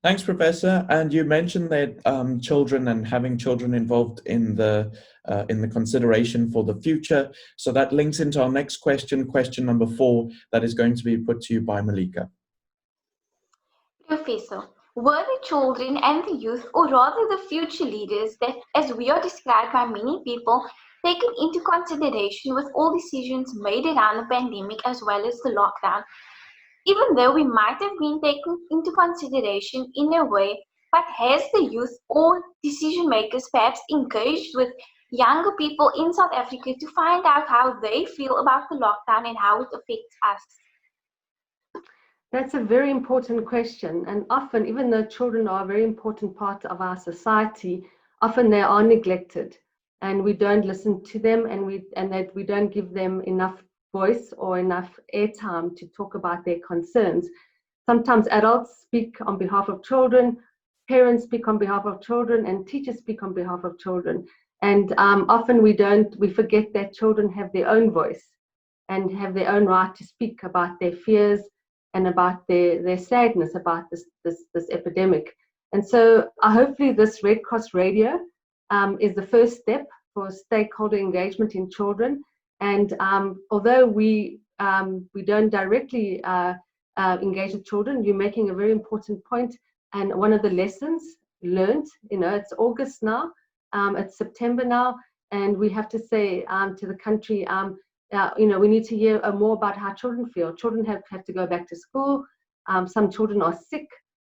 Thanks, Professor. And you mentioned that children and having children involved in the consideration for the future. So that links into our next question, question number 4, that is going to be put to you by Malikah. Professor, were the children and the youth, or rather the future leaders that, as we are described by many people, taken into consideration with all decisions made around the pandemic as well as the lockdown? Even though we might have been taken into consideration in a way, but has the youth or decision makers perhaps engaged with younger people in South Africa to find out how they feel about the lockdown and how it affects us? That's a very important question, and often, even though children are a very important part of our society, often they are neglected, and we don't listen to them, and that we don't give them enough voice or enough airtime to talk about their concerns. Sometimes adults speak on behalf of children, parents speak on behalf of children, and teachers speak on behalf of children. And often we forget that children have their own voice and have their own right to speak about their fears and about their sadness about this epidemic. And so hopefully this Red Cross Radio is the first step for stakeholder engagement in children. And although we don't directly engage with children, you're making a very important point. And one of the lessons learned, it's August now, it's September now, and we have to say to the country, we need to hear more about how children feel. Children have to go back to school. Some children are sick.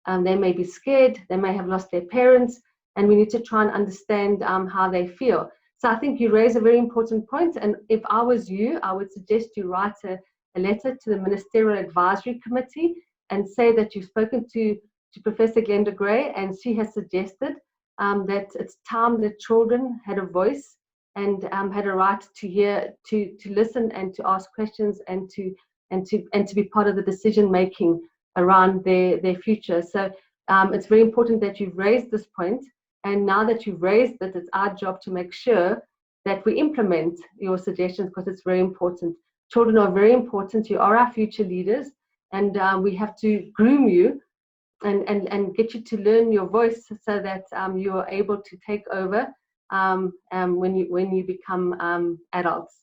They may be scared. They may have lost their parents. And we need to try and understand how they feel. So I think you raise a very important point. And if I was you, I would suggest you write a letter to the Ministerial Advisory Committee and say that you've spoken to Professor Glenda Gray, and she has suggested that it's time that children had a voice and had a right to hear, to listen, and to ask questions, and to be part of the decision making around their future. So it's very important that you've raised this point, and now that you've raised it, it's our job to make sure that we implement your suggestions, because it's very important. Children are very important. You are our future leaders, and we have to groom you and get you to learn your voice so that you are able to take over when you become adults.